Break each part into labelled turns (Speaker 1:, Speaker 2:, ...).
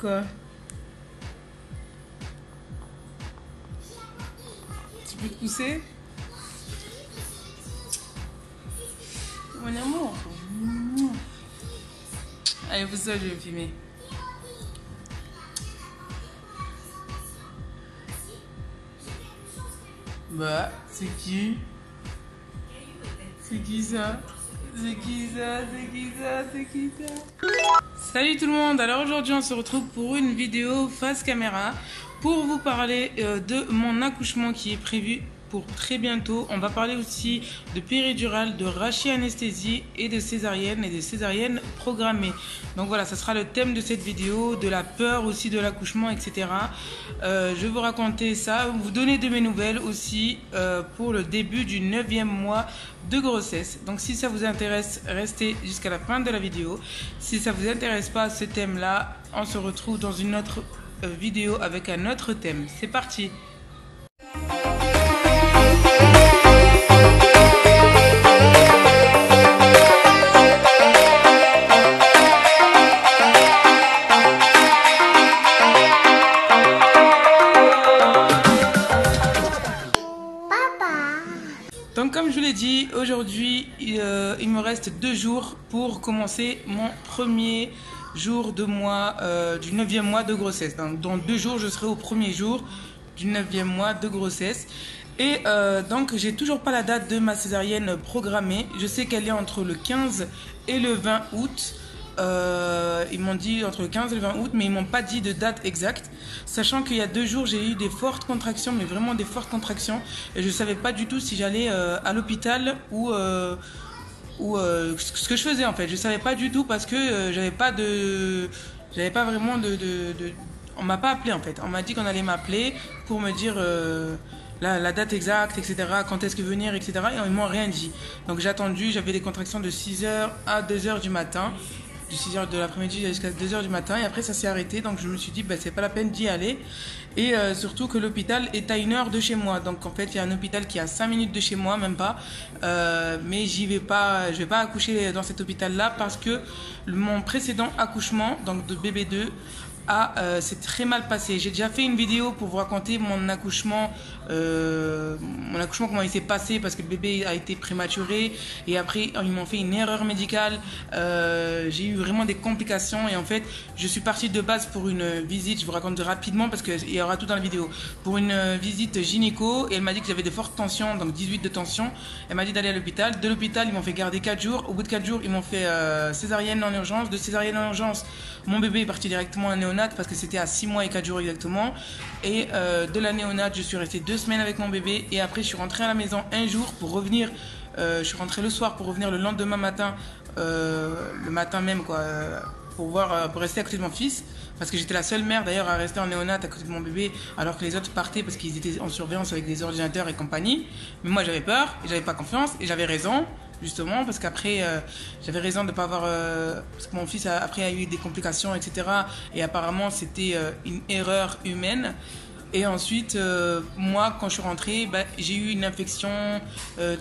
Speaker 1: Quoi? Tu peux te pousser? Mon amour. Allez, pour ça, je vais filmer. Bah, c'est qui? C'est qui ça? C'est qui ça? C'est qui ça? C'est qui ça? Salut tout le monde, alors aujourd'hui on se retrouve pour une vidéo face caméra pour vous parler de mon accouchement qui est prévu pour très bientôt. On va parler aussi de péridurale, de rachis-anesthésie et de césarienne programmée. Donc voilà, ça sera le thème de cette vidéo, de la peur aussi de l'accouchement, etc. Je vais vous raconter ça, vous donner de mes nouvelles aussi pour le début du 9e mois de grossesse. Donc si ça vous intéresse, restez jusqu'à la fin de la vidéo. Si ça vous intéresse pas ce thème-là, on se retrouve dans une autre vidéo avec un autre thème. C'est parti! Donc comme je vous l'ai dit, aujourd'hui il me reste 2 jours pour commencer mon premier jour de mois, du 9e mois de grossesse. Dans 2 jours, je serai au premier jour du 9e mois de grossesse. Et donc j'ai toujours pas la date de ma césarienne programmée. Je sais qu'elle est entre le 15 et le 20 août. Ils m'ont dit entre le 15 et le 20 août, mais ils m'ont pas dit de date exacte, sachant qu'il y a 2 jours j'ai eu des fortes contractions, mais vraiment des fortes contractions, et je savais pas du tout si j'allais à l'hôpital ou ce que je faisais en fait. Je savais pas du tout parce que j'avais pas vraiment on m'a pas appelé en fait. On m'a dit qu'on allait m'appeler pour me dire la date exacte, etc. Quand est-ce que venir, etc. Et ils m'ont rien dit. Donc j'ai attendu, j'avais des contractions de 6h à 2h du matin. De 6h de l'après-midi jusqu'à 2h du matin. Et après ça s'est arrêté. Donc je me suis dit, bah, c'est pas la peine d'y aller. Et surtout que l'hôpital est à 1 heure de chez moi. Donc en fait, il y a un hôpital qui est à 5 minutes de chez moi, même pas. Mais j'y vais pas, je vais pas accoucher dans cet hôpital-là parce que mon précédent accouchement, donc de bébé 2, c'est très mal passé. J'ai déjà fait une vidéo pour vous raconter mon accouchement, comment il s'est passé parce que le bébé a été prématuré et après ils m'ont fait une erreur médicale. J'ai eu vraiment des complications et en fait je suis partie de base pour une visite. Je vous raconte rapidement parce qu'il y aura tout dans la vidéo. Pour une visite gynéco et elle m'a dit que j'avais des fortes tensions, donc 18 de tension. Elle m'a dit d'aller à l'hôpital. De l'hôpital ils m'ont fait garder 4 jours. Au bout de 4 jours ils m'ont fait césarienne en urgence. De césarienne en urgence mon bébé est parti directement à néonat parce que c'était à 6 mois et 4 jours exactement. Et de la néonat, je suis restée 2 semaines avec mon bébé. Et après, je suis rentrée à la maison un jour pour revenir. Je suis rentrée le soir pour revenir le lendemain matin, le matin même, quoi, pour rester à côté de mon fils. Parce que j'étais la seule mère d'ailleurs à rester en néonat à côté de mon bébé, alors que les autres partaient parce qu'ils étaient en surveillance avec des ordinateurs et compagnie. Mais moi, j'avais peur et j'avais pas confiance et j'avais raison. Justement parce qu'après j'avais raison de pas avoir parce que mon fils après a eu des complications, etc. Et apparemment c'était une erreur humaine. Et ensuite moi quand je suis rentrée, bah, j'ai eu une infection,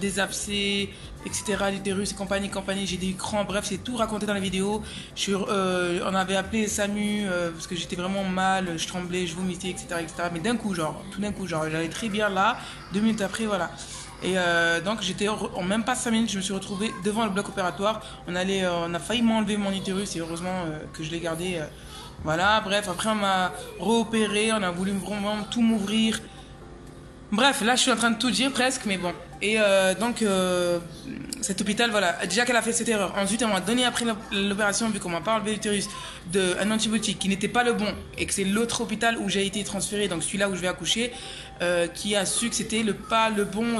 Speaker 1: des abcès, etc. l'utérus et compagnie, j'ai des crampes, bref c'est tout raconté dans la vidéo. On avait appelé SAMU parce que j'étais vraiment mal, je tremblais, je vomitais, etc., mais tout d'un coup j'allais très bien là, 2 minutes après voilà. Et donc j'étais en même pas 5 minutes, je me suis retrouvée devant le bloc opératoire. On a failli m'enlever mon utérus et heureusement que je l'ai gardé. Voilà, bref, après on m'a réopéré, on a voulu vraiment tout m'ouvrir. Bref, là je suis en train de tout dire presque, mais bon. Et donc cet hôpital, voilà, déjà qu'elle a fait cette erreur. Ensuite, elle m'a donné après l'opération, vu qu'on m'a pas enlevé l'utérus, un antibiotique qui n'était pas le bon et que c'est l'autre hôpital où j'ai été transférée, donc celui-là où je vais accoucher, qui a su que c'était pas le bon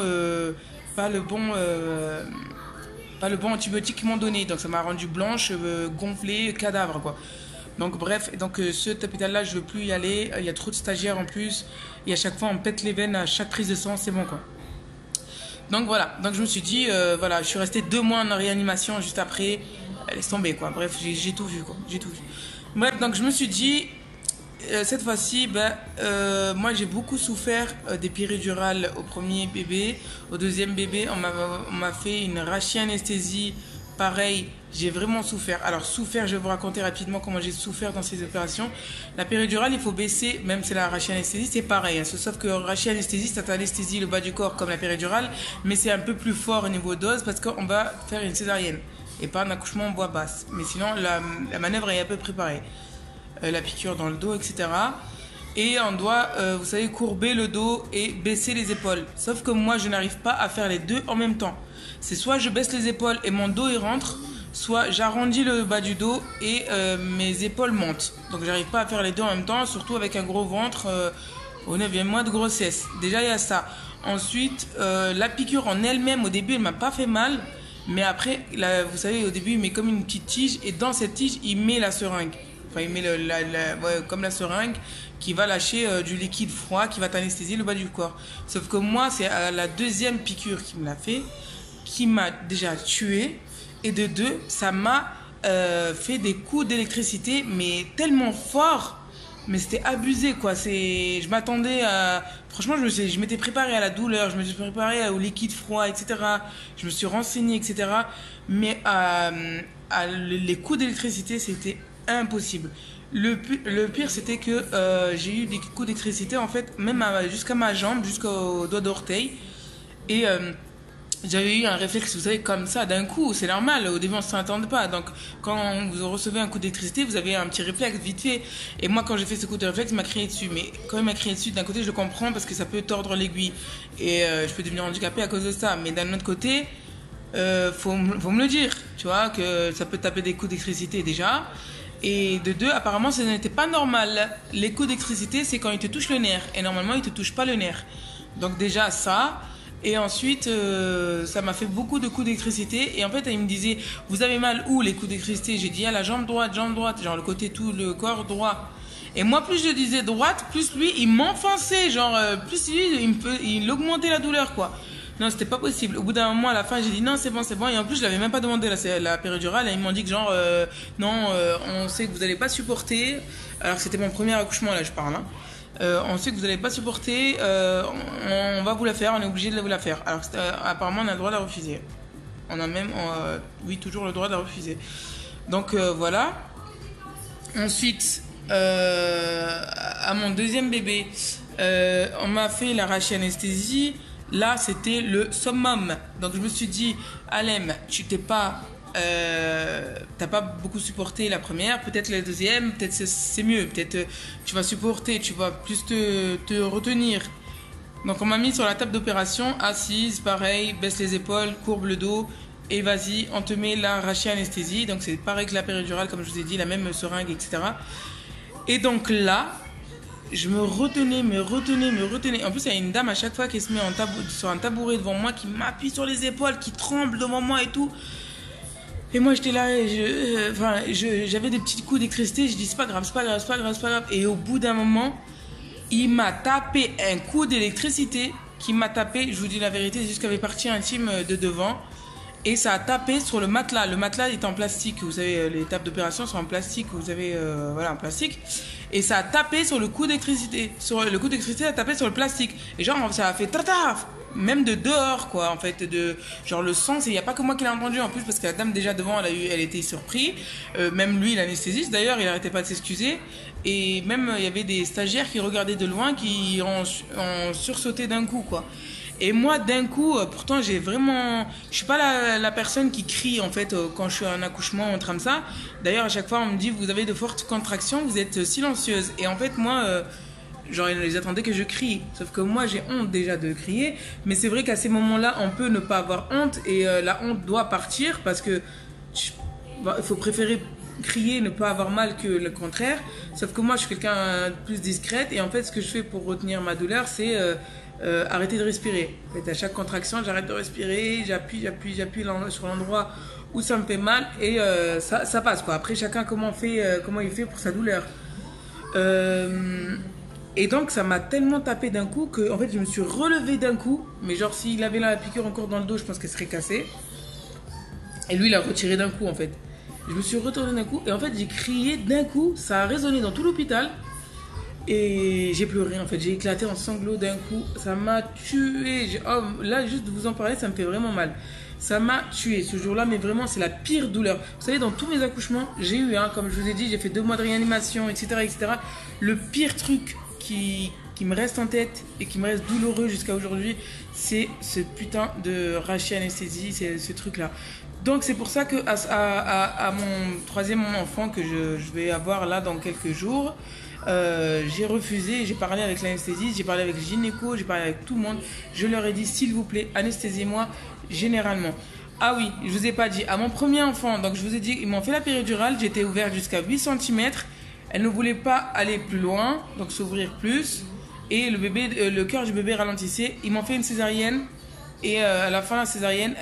Speaker 1: antibiotique qu'ils m'ont donné. Donc ça m'a rendue blanche, gonflée, cadavre quoi. Donc bref, cet hôpital-là, je veux plus y aller. Il y a trop de stagiaires en plus. Et à chaque fois, on pète les veines à chaque prise de sang, c'est bon quoi. Donc voilà, donc je me suis dit, voilà, je suis restée 2 mois en réanimation juste après. Laisse tomber quoi. Bref, j'ai tout vu quoi. J'ai tout vu. Bref, donc je me suis dit, cette fois-ci, moi j'ai beaucoup souffert des péridurales au premier bébé. Au deuxième bébé, on m'a fait une rachis-anesthésie pareil, j'ai vraiment souffert. Alors souffert, je vais vous raconter rapidement comment j'ai souffert dans ces opérations. La péridurale, il faut baisser, même c'est la rachis-anesthésie, c'est pareil. Hein, sauf que rachis-anesthésie, ça t'anesthésie le bas du corps comme la péridurale, mais c'est un peu plus fort au niveau dose parce qu'on va faire une césarienne et pas un accouchement en voie basse. Mais sinon, la manœuvre est à peu près pareille. La piqûre dans le dos, etc. Et on doit, vous savez, courber le dos et baisser les épaules. Sauf que moi, je n'arrive pas à faire les deux en même temps. C'est soit je baisse les épaules et mon dos il rentre, soit j'arrondis le bas du dos et mes épaules montent. Donc j'arrive pas à faire les deux en même temps, surtout avec un gros ventre au 9e mois de grossesse. Déjà il y a ça. Ensuite, la piqûre en elle-même, au début, elle m'a pas fait mal. Mais après, là, vous savez, au début, il met comme une petite tige et dans cette tige, il met la seringue. Enfin, il met comme la seringue qui va lâcher du liquide froid qui va t'anesthésier le bas du corps. Sauf que moi, c'est la deuxième piqûre qui me l'a fait, qui m'a déjà tué. Et de deux, ça m'a fait des coups d'électricité, mais tellement forts. Mais c'était abusé, quoi. Je m'attendais à... Franchement, je m'étais préparée à la douleur, je me suis préparée au liquide froid, etc. Je me suis renseignée, etc. Mais les coups d'électricité, c'était impossible. Le pire, c'était que j'ai eu des coups d'électricité, en fait, même jusqu'à ma jambe, jusqu'au doigt d'orteil. Et j'avais eu un réflexe, vous savez, comme ça, d'un coup. C'est normal, au début, on ne s'attendait pas. Donc, quand vous recevez un coup d'électricité, vous avez un petit réflexe vite fait. Et moi, quand j'ai fait ce coup de réflexe, il m'a crié dessus. Mais quand il m'a crié dessus, d'un côté, je le comprends parce que ça peut tordre l'aiguille. Et je peux devenir handicapé à cause de ça. Mais d'un autre côté, faut me le dire, tu vois, que ça peut taper des coups d'électricité déjà. Et de deux, apparemment, ce n'était pas normal. Les coups d'électricité, c'est quand ils te touchent le nerf. Et normalement, ils ne te touchent pas le nerf. Donc déjà, ça. Et ensuite, ça m'a fait beaucoup de coups d'électricité. Et en fait, il me disait, vous avez mal où les coups d'électricité? J'ai dit, à la jambe droite, genre le côté tout le corps droit. Et moi, plus je disais droite, plus lui, il m'enfonçait. Genre, plus lui, il augmentait la douleur, quoi. Non, c'était pas possible. Au bout d'un moment, à la fin, j'ai dit non, c'est bon, c'est bon. Et en plus, je l'avais même pas demandé la péridurale. Et ils m'ont dit que genre, non, on sait que vous allez pas supporter. Alors que c'était mon premier accouchement, là, je parle. Hein. On sait que vous n'allez pas supporter. On va vous la faire. On est obligé de vous la faire. Alors apparemment, on a le droit de la refuser. On a même, oui, toujours le droit de la refuser. Donc voilà. Ensuite, à mon deuxième bébé, on m'a fait la rachis-anesthésie. Là, c'était le summum. Donc, je me suis dit, Alem, t'as pas beaucoup supporté la première, peut-être la deuxième, peut-être c'est mieux, peut-être tu vas supporter, tu vas plus te retenir. Donc, on m'a mis sur la table d'opération, assise, pareil, baisse les épaules, courbe le dos, et vas-y, on te met la rachis-anesthésie. Donc, c'est pareil que la péridurale, comme je vous ai dit, la même seringue, etc. Et donc là, je me retenais. En plus, il y a une dame à chaque fois qui se met sur un tabouret devant moi, qui m'appuie sur les épaules, qui tremble devant moi et tout. Et moi, j'étais là, j'avais des petits coups d'électricité. Je dis, c'est pas grave. Et au bout d'un moment, il m'a tapé un coup d'électricité qui m'a tapé, je vous dis la vérité, jusqu'à mes parties intimes de devant. Et ça a tapé sur le matelas. Le matelas est en plastique. Vous savez, les tables d'opération sont en plastique. Vous avez, voilà, en plastique. Et ça a tapé sur le coup d'électricité. Le coup d'électricité a tapé sur le plastique. Et genre, ça a fait tata. Même de dehors, quoi, en fait. Genre, le sang, il n'y a pas que moi qui l'ai entendu, en plus, parce que la dame, déjà, devant, elle était surprise. Même lui, l'anesthésiste, d'ailleurs, il n'arrêtait pas de s'excuser. Et même, il y avait des stagiaires qui regardaient de loin, qui ont sursauté d'un coup, quoi. Et moi, d'un coup, pourtant, je suis pas la personne qui crie, en fait, quand je suis en accouchement, en train de ça. D'ailleurs, à chaque fois, on me dit, vous avez de fortes contractions, vous êtes silencieuse. Et en fait, moi, genre, ils attendaient que je crie. Sauf que moi, j'ai honte déjà de crier. Mais c'est vrai qu'à ces moments-là, on peut ne pas avoir honte. Et la honte doit partir parce que il faut préférer crier, ne pas avoir mal que le contraire. Sauf que moi, je suis quelqu'un de plus discrète. Et en fait, ce que je fais pour retenir ma douleur, c'est... arrêter de respirer. En fait, à chaque contraction, j'arrête de respirer, j'appuie sur l'endroit où ça me fait mal et ça passe, quoi. Après, chacun comment il fait pour sa douleur. Et donc, ça m'a tellement tapé d'un coup que, en fait, je me suis relevée d'un coup. Mais genre, s'il avait la piqûre encore dans le dos, je pense qu'elle serait cassée. Et lui, il a retiré d'un coup, en fait. Je me suis retournée d'un coup et en fait, j'ai crié d'un coup. Ça a résonné dans tout l'hôpital. Et j'ai pleuré, en fait, j'ai éclaté en sanglots d'un coup, ça m'a tué. Là, juste de vous en parler, ça me fait vraiment mal. Ça m'a tué ce jour-là, mais vraiment, c'est la pire douleur. Vous savez, dans tous mes accouchements, j'ai eu, comme je vous ai dit, j'ai fait 2 mois de réanimation, etc., etc. Le pire truc qui me reste en tête et qui me reste douloureux jusqu'à aujourd'hui, c'est ce putain de rachis anesthésie, c'est ce truc-là. Donc c'est pour ça que à mon 3e enfant que je vais avoir là dans quelques jours, j'ai refusé, j'ai parlé avec l'anesthésiste, j'ai parlé avec le gynéco, j'ai parlé avec tout le monde. Je leur ai dit, s'il vous plaît, anesthésiez-moi généralement. Ah oui, je vous ai pas dit, à mon premier enfant, donc je vous ai dit, ils m'ont fait la péridurale, j'étais ouverte jusqu'à 8 cm. Elle ne voulait pas aller plus loin, donc s'ouvrir plus. Et le cœur du bébé ralentissait. Ils m'ont fait une césarienne. Et à la fin de la césarienne,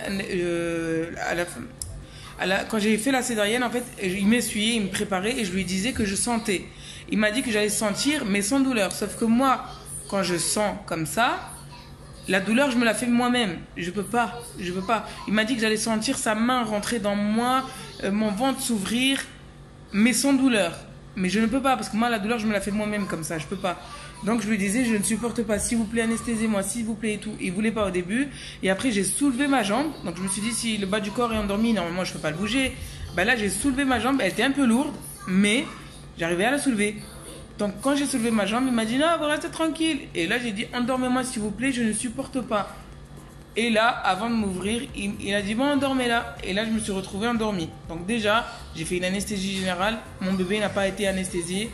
Speaker 1: quand j'ai fait la césarienne, en fait, il m'essuyait, il me préparait et je lui disais que je sentais. Il m'a dit que j'allais sentir, mais sans douleur. Sauf que moi, quand je sens comme ça, la douleur, je me la fais moi-même. Je peux pas. Il m'a dit que j'allais sentir sa main rentrer dans moi, mon ventre s'ouvrir, mais sans douleur. Mais je ne peux pas, parce que moi, la douleur, je me la fais moi-même comme ça. Je peux pas. Donc, je lui disais, je ne supporte pas. S'il vous plaît, anesthésiez-moi, s'il vous plaît, et tout. Il voulait pas au début. Et après, j'ai soulevé ma jambe. Donc, je me suis dit, si le bas du corps est endormi, normalement, je peux pas le bouger. Ben là, j'ai soulevé ma jambe. Elle était un peu lourde, mais j'arrivais à la soulever. Donc, quand j'ai soulevé ma jambe, il m'a dit, non, vous restez tranquille. Et là, j'ai dit, endormez-moi, s'il vous plaît, je ne supporte pas. Et là, avant de m'ouvrir, il a dit, bon, endormez là. Et là, je me suis retrouvée endormie. Donc déjà, j'ai fait une anesthésie générale. Mon bébé n'a pas été anesthésié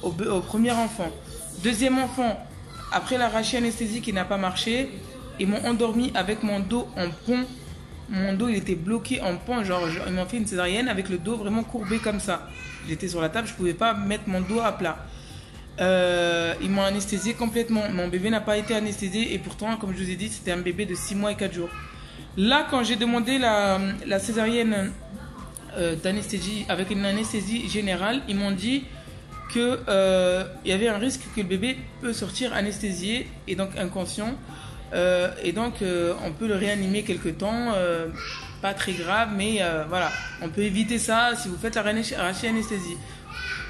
Speaker 1: au premier enfant. Deuxième enfant, après la rachis anesthésie qui n'a pas marché, ils m'ont endormi avec mon dos en pont. Mon dos, il était bloqué en pont. Ils m'ont fait une césarienne avec le dos vraiment courbé comme ça. J'étais sur la table, je ne pouvais pas mettre mon dos à plat. Ils m'ont anesthésié complètement. Mon bébé n'a pas été anesthésié et pourtant, comme je vous ai dit, c'était un bébé de 6 mois et 4 jours. Là, quand j'ai demandé la césarienne d'anesthésie avec une anesthésie générale, ils m'ont dit qu'il y avait un risque que le bébé peut sortir anesthésié et donc inconscient. Et donc, on peut le réanimer quelque temps. Pas très grave, mais voilà. On peut éviter ça si vous faites la rachis anesthésie.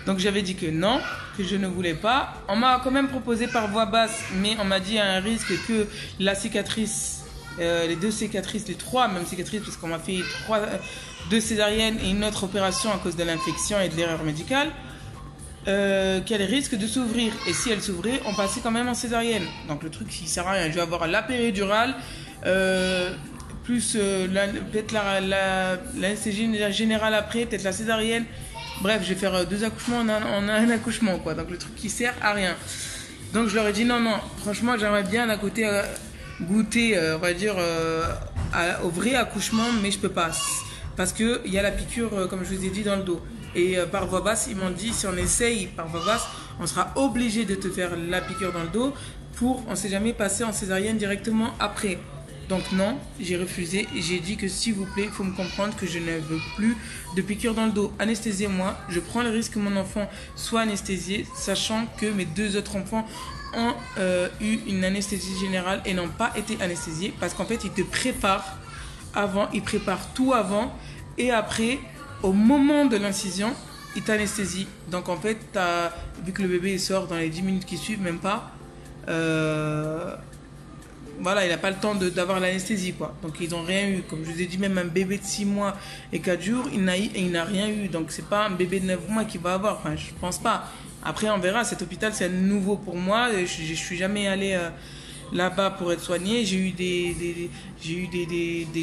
Speaker 1: Donc j'avais dit que non, que je ne voulais pas. On m'a quand même proposé par voie basse, mais on m'a dit à un risque que la cicatrice, les 2 cicatrices, les 3 même cicatrices, parce qu'on m'a fait 2 césariennes et une autre opération à cause de l'infection et de l'erreur médicale, qu'elle risque de s'ouvrir. Et si elle s'ouvrait, on passait quand même en césarienne. Donc le truc, il ne sert à rien. Je vais avoir la péridurale, plus peut-être l'anesthésie générale après, peut-être la césarienne. Bref, je vais faire 2 accouchements en un accouchement, quoi. Donc le truc qui sert à rien. Donc je leur ai dit non, franchement, j'aimerais bien d'un côté goûter, on va dire, au vrai accouchement, mais je peux pas. Parce qu'il y a la piqûre, comme je vous ai dit, dans le dos. Et par voie basse, ils m'ont dit, si on essaye par voie basse, on sera obligé de te faire la piqûre dans le dos pour, on ne sait jamais, passer en césarienne directement après. Donc non, j'ai refusé et j'ai dit que s'il vous plaît, il faut me comprendre que je ne veux plus de piqûre dans le dos. Anesthésiez-moi, je prends le risque que mon enfant soit anesthésié, sachant que mes 2 autres enfants ont eu une anesthésie générale et n'ont pas été anesthésiés parce qu'en fait, ils te préparent avant, ils préparent tout avant et après, au moment de l'incision, ils t'anesthésient. Donc en fait, vu que le bébé sort dans les 10 minutes qui suivent, même pas... voilà, il n'a pas le temps d'avoir l'anesthésie, quoi. Donc, ils n'ont rien eu. Comme je vous ai dit, même un bébé de 6 mois et 4 jours, il n'a rien eu. Donc, c'est pas un bébé de 9 mois qu'il va avoir. Enfin, je pense pas. Après, on verra. Cet hôpital, c'est nouveau pour moi. Je suis jamais allée là-bas pour être soignée. J'ai eu des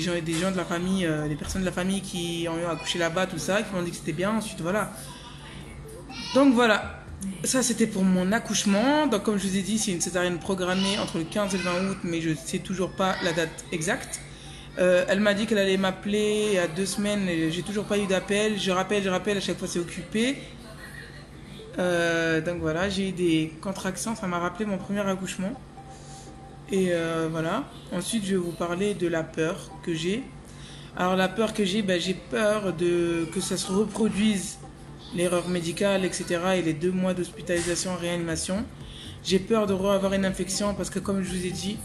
Speaker 1: gens de la famille, des personnes de la famille qui ont accouché là-bas, tout ça, qui m'ont dit que c'était bien. Ensuite, voilà. Donc, voilà. Ça, c'était pour mon accouchement. Donc, comme je vous ai dit, c'est une césarienne programmée entre le 15 et le 20 août, mais je ne sais toujours pas la date exacte. Elle m'a dit qu'elle allait m'appeler il y a 2 semaines. J'ai toujours pas eu d'appel. Je rappelle, à chaque fois c'est occupé. Donc voilà, j'ai eu des contractions. Ça m'a rappelé mon premier accouchement. Et voilà. Ensuite, je vais vous parler de la peur que j'ai. Alors, la peur que j'ai peur que ça se reproduise. L'erreur médicale, etc. et les 2 mois d'hospitalisation en réanimation. J'ai peur de avoir une infection parce que, comme je vous ai dit,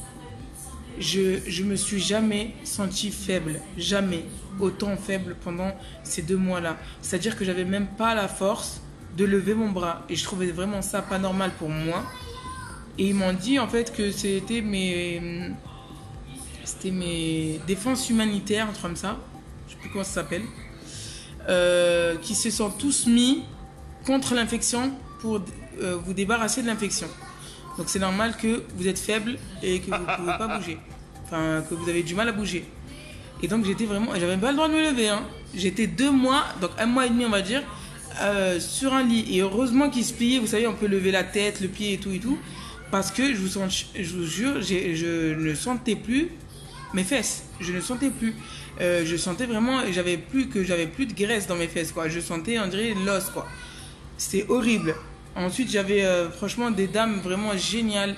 Speaker 1: je me suis jamais sentie faible. Jamais autant faible pendant ces 2 mois-là. C'est-à-dire que j'avais même pas la force de lever mon bras. Et je trouvais vraiment ça pas normal pour moi. Et ils m'ont dit en fait que c'était C'était mes défenses humanitaires, un truc comme ça. Je sais plus comment ça s'appelle. Qui se sont tous mis contre l'infection pour vous débarrasser de l'infection. Donc c'est normal que vous êtes faible et que vous ne pouvez pas bouger. Enfin, que vous avez du mal à bouger. Et donc j'étais vraiment... J'avais pas le droit de me lever. Hein. J'étais 2 mois, donc 1 mois et demi on va dire, sur un lit. Et heureusement qu'il se pliait. Vous savez, on peut lever la tête, le pied et tout. Parce que je vous jure, je ne sentais plus mes fesses. Je ne sentais plus. Je sentais vraiment... J'avais plus de graisse dans mes fesses, quoi. Je sentais, on dirait, l'os, quoi. C'était horrible. Ensuite, j'avais franchement des dames vraiment géniales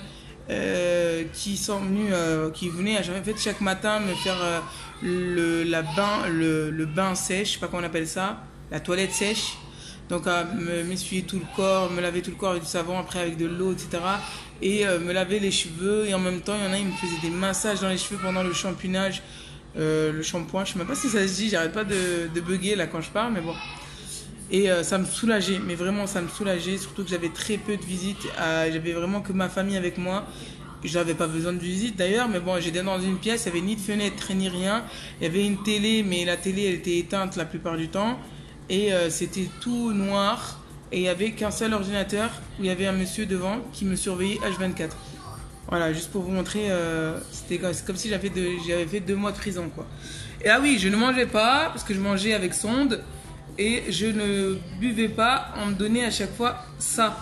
Speaker 1: qui sont venues, qui venaient chaque matin me faire le bain sèche, je sais pas comment on appelle ça, la toilette sèche. Donc m'essuyer tout le corps, me laver tout le corps avec du savon, après avec de l'eau, etc. Et me laver les cheveux. Et en même temps, il y en a, ils me faisaient des massages dans les cheveux pendant le shampoingage, le shampoing. Je sais même pas si ça se dit, j'arrête pas de bugger là quand je parle, mais bon. Et ça me soulageait, mais vraiment ça me soulageait, surtout que j'avais très peu de visites, j'avais vraiment que ma famille avec moi. Je n'avais pas besoin de visite d'ailleurs, mais bon, j'étais dans une pièce, il n'y avait ni de fenêtre ni rien. Il y avait une télé, mais la télé elle était éteinte la plupart du temps. Et c'était tout noir, et il n'y avait qu'un seul ordinateur où il y avait un monsieur devant qui me surveillait H24. Voilà, juste pour vous montrer, c'est comme si j'avais fait 2 mois de prison, quoi. Et ah oui, je ne mangeais pas, parce que je mangeais avec sonde. Et je ne buvais pas, on me donnait à chaque fois ça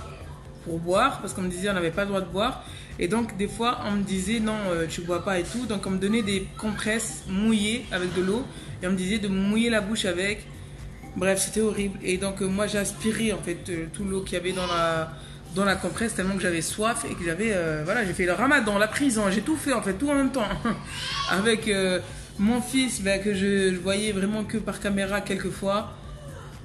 Speaker 1: pour boire, parce qu'on me disait on n'avait pas le droit de boire. Et donc des fois on me disait non, tu bois pas et tout. Donc on me donnait des compresses mouillées avec de l'eau, et on me disait de mouiller la bouche avec. Bref, c'était horrible. Et donc moi j'aspirais en fait tout l'eau qu'il y avait dans la compresse, tellement que j'avais soif et que j'avais... voilà, j'ai fait le ramadan, la prison, j'ai tout fait en fait, tout en même temps. Avec mon fils que je voyais vraiment que par caméra quelquefois.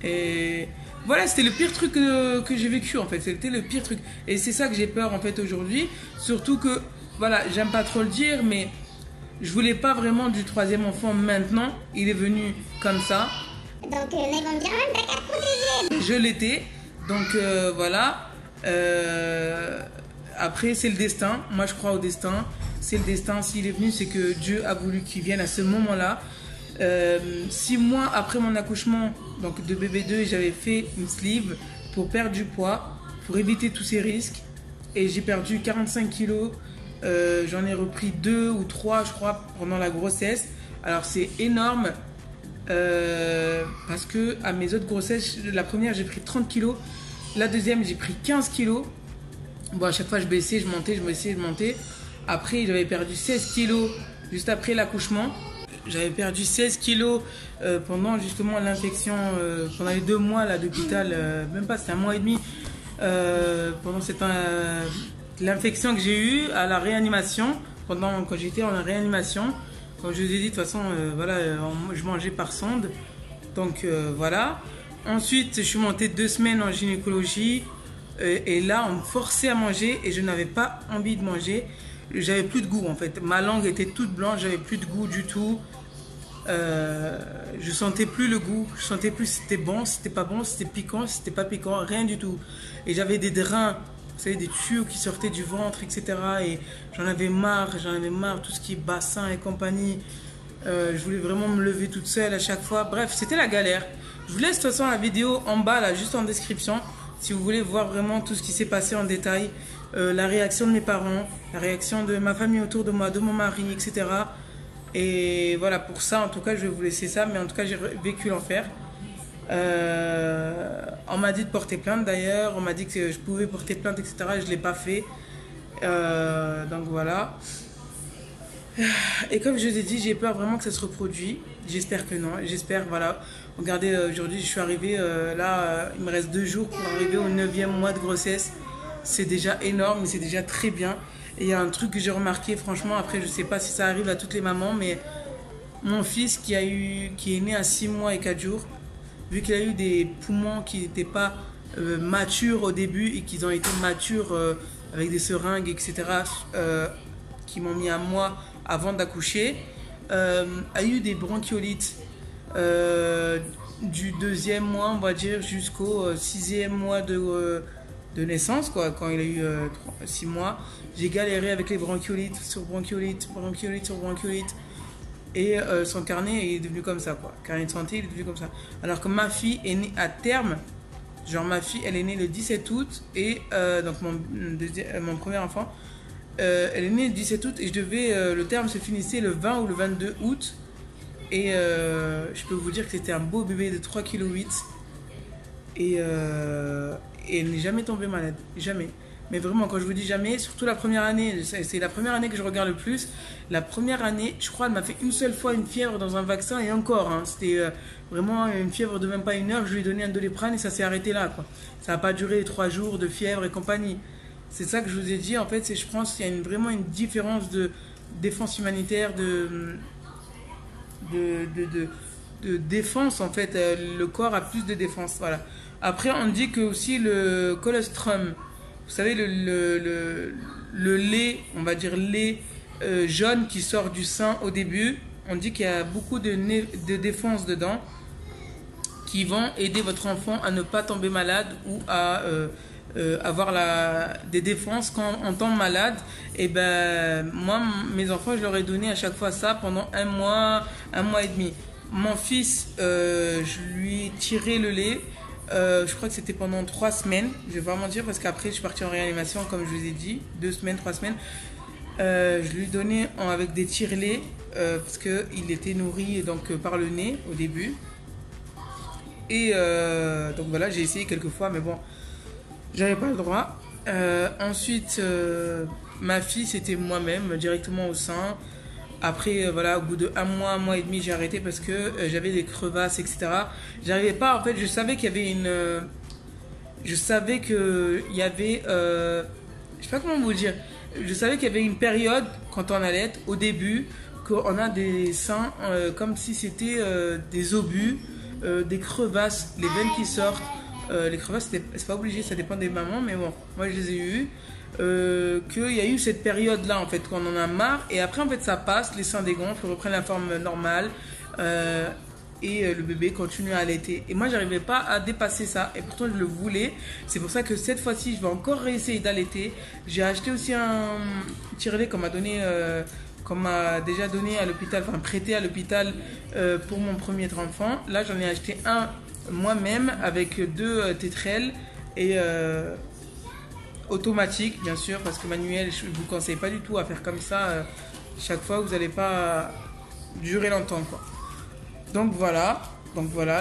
Speaker 1: Et voilà, c'était le pire truc que j'ai vécu en fait, c'était le pire truc. Et c'est ça que j'ai peur en fait aujourd'hui, surtout que, voilà, j'aime pas trop le dire, mais je voulais pas vraiment du 3e enfant maintenant, il est venu comme ça.
Speaker 2: Donc les mecs vont me dire, ah, t'as qu'à te protéger.
Speaker 1: Je l'étais, donc voilà. Après c'est le destin, moi je crois au destin, c'est le destin, s'il est venu c'est que Dieu a voulu qu'il vienne à ce moment-là. 6 mois après mon accouchement donc de bébé 2, j'avais fait une sleeve pour perdre du poids, pour éviter tous ces risques, et j'ai perdu 45 kilos. J'en ai repris 2 ou 3 je crois pendant la grossesse. Alors c'est énorme parce que à mes autres grossesses, la première j'ai pris 30 kilos, la deuxième j'ai pris 15 kilos. Bon, à chaque fois je baissais, je montais, je baissais, je montais. Après j'avais perdu 16 kilos juste après l'accouchement. J'avais perdu 16 kilos pendant justement l'infection, pendant les 2 mois là d'hôpital, même pas, c'était 1 mois et demi, pendant l'infection que j'ai eue à la réanimation, quand j'étais en réanimation. Comme je vous ai dit, de toute façon, voilà, je mangeais par sonde, donc voilà. Ensuite, je suis montée 2 semaines en gynécologie, et là, on me forçait à manger et je n'avais pas envie de manger. J'avais plus de goût en fait, ma langue était toute blanche, j'avais plus de goût du tout. Je sentais plus le goût, je sentais plus si c'était bon, si c'était pas bon, si c'était piquant, si c'était pas piquant, rien du tout. Et j'avais des drains, vous savez, des tuyaux qui sortaient du ventre, etc. Et j'en avais marre, tout ce qui est bassin et compagnie. Je voulais vraiment me lever toute seule à chaque fois. Bref, c'était la galère. Je vous laisse de toute façon la vidéo en bas, là, juste en description, si vous voulez voir vraiment tout ce qui s'est passé en détail. La réaction de mes parents, la réaction de ma famille autour de moi, de mon mari, etc. Et voilà, pour ça, en tout cas, je vais vous laisser ça. Mais en tout cas, j'ai vécu l'enfer. On m'a dit de porter plainte d'ailleurs. On m'a dit que je pouvais porter plainte, etc. Je ne l'ai pas fait. Donc voilà. Et comme je vous ai dit, j'ai peur vraiment que ça se reproduise. J'espère que non. J'espère, voilà. Regardez, aujourd'hui, je suis arrivée, là, il me reste 2 jours pour arriver au 9e mois de grossesse. C'est déjà énorme, mais c'est déjà très bien. Et il y a un truc que j'ai remarqué, franchement, après, je sais pas si ça arrive à toutes les mamans, mais mon fils qui est né à 6 mois et 4 jours, vu qu'il a eu des poumons qui n'étaient pas matures au début et qu'ils ont été matures avec des seringues, etc., qui m'ont mis 1 mois avant d'accoucher, a eu des bronchiolites du 2e mois, on va dire, jusqu'au 6e mois de naissance, quoi. Quand il a eu 6 mois, j'ai galéré avec les bronchiolites sur bronchiolite sur bronchiolite. Et son carnet est devenu comme ça, quoi. Carnet de santé, il est devenu comme ça. Alors que ma fille est née à terme. Genre, ma fille, elle est née le 17 août. Et donc, mon premier enfant, elle est née le 17 août. Et le terme se finissait le 20 ou le 22 août. Et je peux vous dire que c'était un beau bébé de 3,8 kg. Et elle n'est jamais tombée malade. Jamais. Mais vraiment, quand je vous dis jamais, surtout la première année, c'est la première année que je regarde le plus. La première année, je crois, elle m'a fait une seule fois une fièvre dans un vaccin et encore. Hein, c'était vraiment une fièvre de même pas une heure. Je lui ai donné un Doliprane et ça s'est arrêté là, quoi. Ça n'a pas duré 3 jours de fièvre et compagnie. C'est ça que je vous ai dit. En fait, je pense qu'il y a vraiment une différence de défense humanitaire, de défense. En fait, le corps a plus de défense. Voilà. Après, on dit que aussi le colostrum. Vous savez, le lait, on va dire lait jaune qui sort du sein au début, on dit qu'il y a beaucoup de défense dedans qui vont aider votre enfant à ne pas tomber malade ou à avoir des défenses quand on tombe malade. Et ben moi, mes enfants, je leur ai donné à chaque fois ça pendant un mois et demi. Mon fils, je lui ai tiré le lait. Je crois que c'était pendant 3 semaines. Je vais pas mentir parce qu'après je suis partie en réanimation comme je vous ai dit, 2 semaines, 3 semaines. Je lui donnais avec des tire-laits parce qu'il était nourri donc, par le nez au début. Et donc voilà, j'ai essayé quelques fois mais bon, j'avais pas le droit. Ensuite, ma fille c'était moi-même directement au sein. Après, voilà, au bout de un mois et demi, j'ai arrêté parce que j'avais des crevasses, etc. J'arrivais pas, en fait, je savais qu'il y avait je savais qu'il y avait... je sais pas comment vous dire. Je savais qu'il y avait une période, quand on allait, au début, qu'on a des seins comme si c'était des obus, des crevasses, les veines qui sortent. Les crevasses, c'est pas obligé, ça dépend des mamans, mais bon, moi je les ai eues. Qu'il y a eu cette période là en fait qu'on en a marre et après en fait ça passe, les seins dégonflent, reprennent la forme normale et le bébé continue à allaiter et moi j'arrivais pas à dépasser ça et pourtant je le voulais. C'est pour ça que cette fois-ci je vais encore réessayer d'allaiter. J'ai acheté aussi un tire-lait qu'on m'a déjà donné à l'hôpital, enfin prêté à l'hôpital pour mon premier enfant. Là j'en ai acheté un moi-même avec 2 tétrelles et automatique bien sûr parce que manuel je ne vous conseille pas du tout à faire comme ça chaque fois, vous n'allez pas durer longtemps quoi. Donc voilà,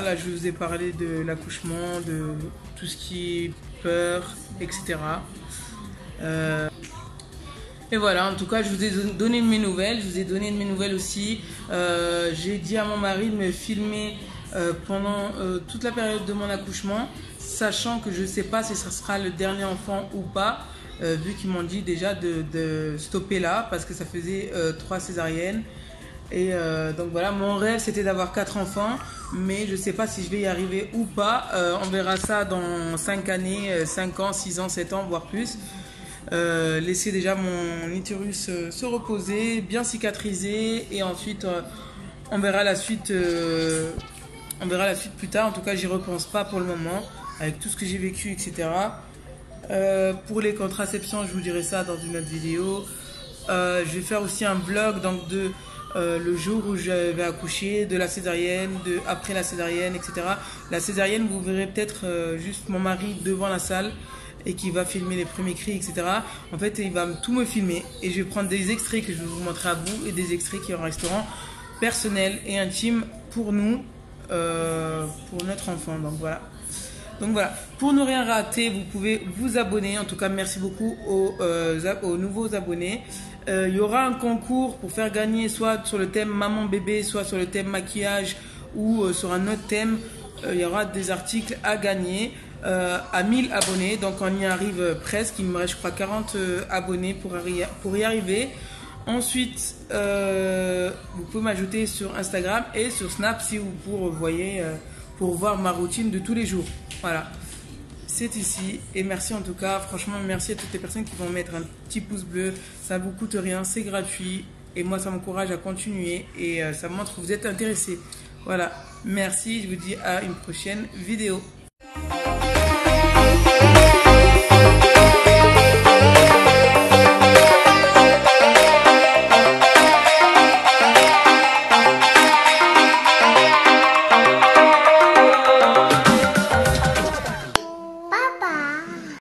Speaker 1: là je vous ai parlé de l'accouchement, de tout ce qui est peur, etc. Et voilà, en tout cas je vous ai donné de mes nouvelles, je vous ai donné de mes nouvelles aussi. J'ai dit à mon mari de me filmer pendant toute la période de mon accouchement, sachant que je ne sais pas si ce sera le dernier enfant ou pas, vu qu'ils m'ont dit déjà de stopper là, parce que ça faisait 3 césariennes. Et donc voilà, mon rêve c'était d'avoir 4 enfants, mais je ne sais pas si je vais y arriver ou pas. On verra ça dans 5 années, 5 ans, 6 ans, 7 ans, voire plus. Laisser déjà mon utérus se reposer, bien cicatriser, et ensuite on verra la suite. On verra la suite plus tard. En tout cas, j'y repense pas pour le moment, avec tout ce que j'ai vécu, etc. Pour les contraceptions, je vous dirai ça dans une autre vidéo. Je vais faire aussi un vlog donc de le jour où je vais accoucher, de la césarienne, après la césarienne, etc. La césarienne, vous verrez peut-être juste mon mari devant la salle et qui va filmer les premiers cris, etc. En fait, il va tout me filmer et je vais prendre des extraits que je vais vous montrer à vous et des extraits qui resteront personnels et intimes pour nous. Pour notre enfant, donc voilà. Pour ne rien rater, vous pouvez vous abonner. En tout cas, merci beaucoup aux nouveaux abonnés. Il y aura un concours pour faire gagner soit sur le thème maman bébé, soit sur le thème maquillage ou sur un autre thème. Il y aura des articles à gagner à 1000 abonnés, donc on y arrive presque. Il me reste je crois 40 abonnés pour y arriver. Ensuite, vous pouvez m'ajouter sur Instagram et sur Snap si vous voyez, pour voir ma routine de tous les jours. Voilà, c'est ici. Et merci en tout cas, franchement, merci à toutes les personnes qui vont mettre un petit pouce bleu. Ça ne vous coûte rien, c'est gratuit. Et moi, ça m'encourage à continuer et ça montre que vous êtes intéressés. Voilà, merci, je vous dis à une prochaine vidéo.